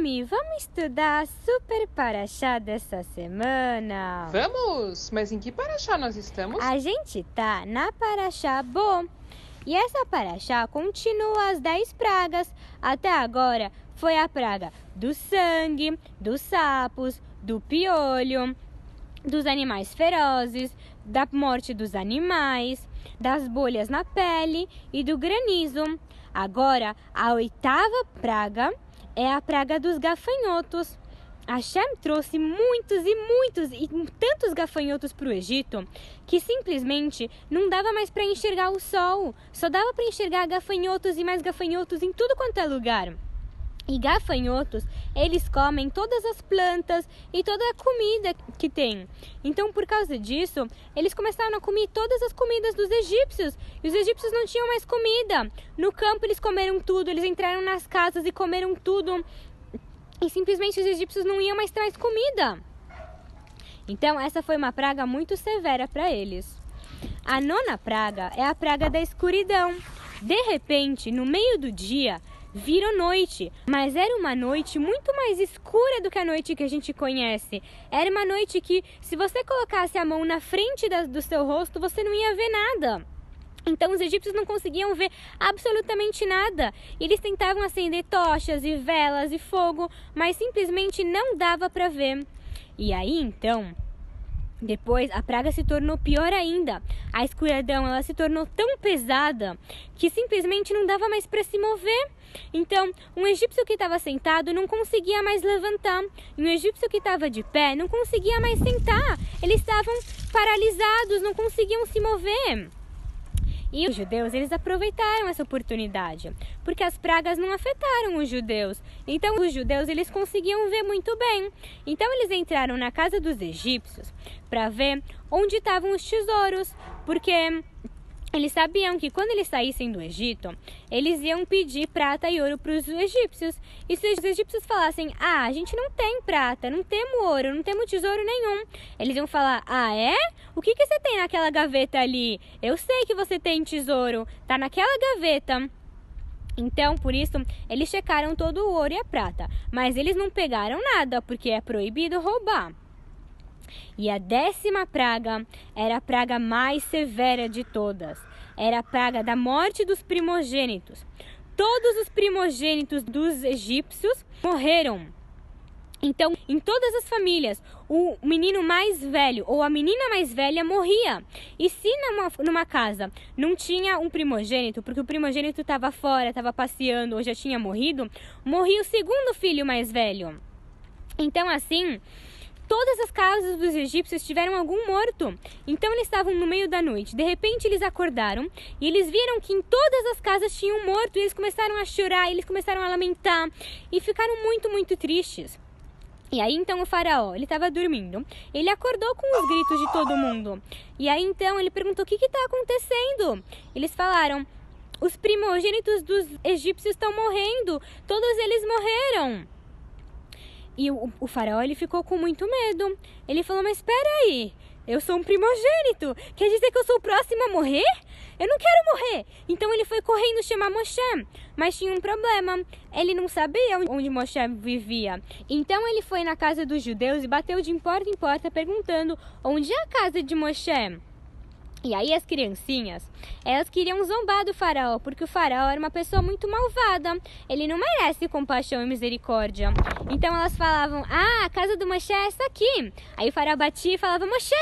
Ami, vamos estudar a Super Parashá dessa semana? Vamos! Mas em que Parashá nós estamos? A gente tá na Parashá Bo. E essa Parashá continua as 10 pragas. Até agora foi a praga do sangue, dos sapos, do piolho, dos animais ferozes, da morte dos animais, das bolhas na pele e do granizo. Agora, a 8ª praga é a praga dos gafanhotos. Hashem trouxe muitos e tantos gafanhotos para o Egito que simplesmente não dava mais para enxergar o sol. Só dava para enxergar gafanhotos e mais gafanhotos em tudo quanto é lugar. E gafanhotos, eles comem todas as plantas e toda a comida que tem. Então, por causa disso, eles começaram a comer todas as comidas dos egípcios. E os egípcios não tinham mais comida. No campo, eles comeram tudo. Eles entraram nas casas e comeram tudo. E simplesmente os egípcios não iam mais trazer comida. Então, essa foi uma praga muito severa para eles. A 9ª praga é a praga da escuridão. De repente, no meio do dia, virou noite, mas era uma noite muito mais escura do que a noite que a gente conhece. Era uma noite que, se você colocasse a mão na frente do seu rosto, você não ia ver nada. Então os egípcios não conseguiam ver absolutamente nada. Eles tentavam acender tochas e velas e fogo, mas simplesmente não dava para ver. E aí então, depois a praga se tornou pior ainda. A escuridão ela se tornou tão pesada que simplesmente não dava mais para se mover. Então, um egípcio que estava sentado não conseguia mais levantar. E um egípcio que estava de pé não conseguia mais sentar. Eles estavam paralisados, não conseguiam se mover. E os judeus, eles aproveitaram essa oportunidade, porque as pragas não afetaram os judeus. Então, os judeus, eles conseguiam ver muito bem. Então, eles entraram na casa dos egípcios para ver onde estavam os tesouros, porque eles sabiam que quando eles saíssem do Egito, eles iam pedir prata e ouro para os egípcios. E se os egípcios falassem, a gente não tem prata, não temos ouro, não temos tesouro nenhum. Eles iam falar, é? O que você tem naquela gaveta ali? Eu sei que você tem tesouro, tá naquela gaveta. Então, por isso, eles checaram todo o ouro e a prata. Mas eles não pegaram nada, porque é proibido roubar. E a 10ª praga era a praga mais severa de todas. Era a praga da morte dos primogênitos. Todos os primogênitos dos egípcios morreram. Então, em todas as famílias, o menino mais velho ou a menina mais velha morria. E se numa casa não tinha um primogênito, porque o primogênito estava fora, estava passeando ou já tinha morrido, morria o segundo filho mais velho. Então, assim, todas as casas dos egípcios tiveram algum morto. Então eles estavam no meio da noite. De repente eles acordaram e eles viram que em todas as casas tinha um morto. E eles começaram a chorar, eles começaram a lamentar e ficaram muito tristes. E aí então o faraó, ele estava dormindo. Ele acordou com os gritos de todo mundo. E aí então ele perguntou, o que está acontecendo? Eles falaram, os primogênitos dos egípcios estão morrendo. Todos eles morreram. E o faraó, ele ficou com muito medo. Ele falou, mas espera aí, eu sou um primogênito. Quer dizer que eu sou o próximo a morrer? Eu não quero morrer. Então ele foi correndo chamar Moshe. Mas tinha um problema. Ele não sabia onde Moshe vivia. Então ele foi na casa dos judeus e bateu de porta em porta perguntando, onde é a casa de Moshe? E aí as criancinhas, elas queriam zombar do faraó, porque o faraó era uma pessoa muito malvada. Ele não merece compaixão e misericórdia. Então elas falavam, a casa do Moshe é essa aqui. Aí o faraó batia e falava, Moshe!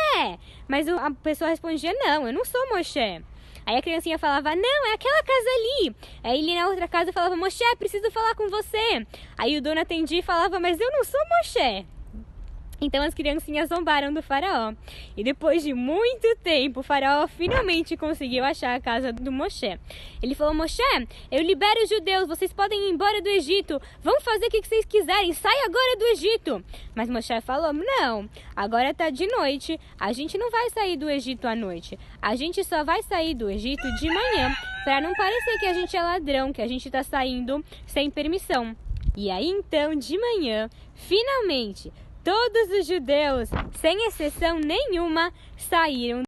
Mas a pessoa respondia, não, eu não sou Moshe. Aí a criancinha falava, não, é aquela casa ali. Aí ele na outra casa falava, Moshe, preciso falar com você. Aí o dono atendia e falava, mas eu não sou Moshe. Então as criancinhas zombaram do faraó. E depois de muito tempo, o faraó finalmente conseguiu achar a casa do Moshe. Ele falou, Moshe, eu libero os judeus, vocês podem ir embora do Egito. Vão fazer o que vocês quiserem, sai agora do Egito. Mas Moshe falou, não, agora tá de noite, a gente não vai sair do Egito à noite. A gente só vai sair do Egito de manhã, para não parecer que a gente é ladrão, que a gente tá saindo sem permissão. E aí então, de manhã, finalmente, todos os judeus, sem exceção nenhuma, saíram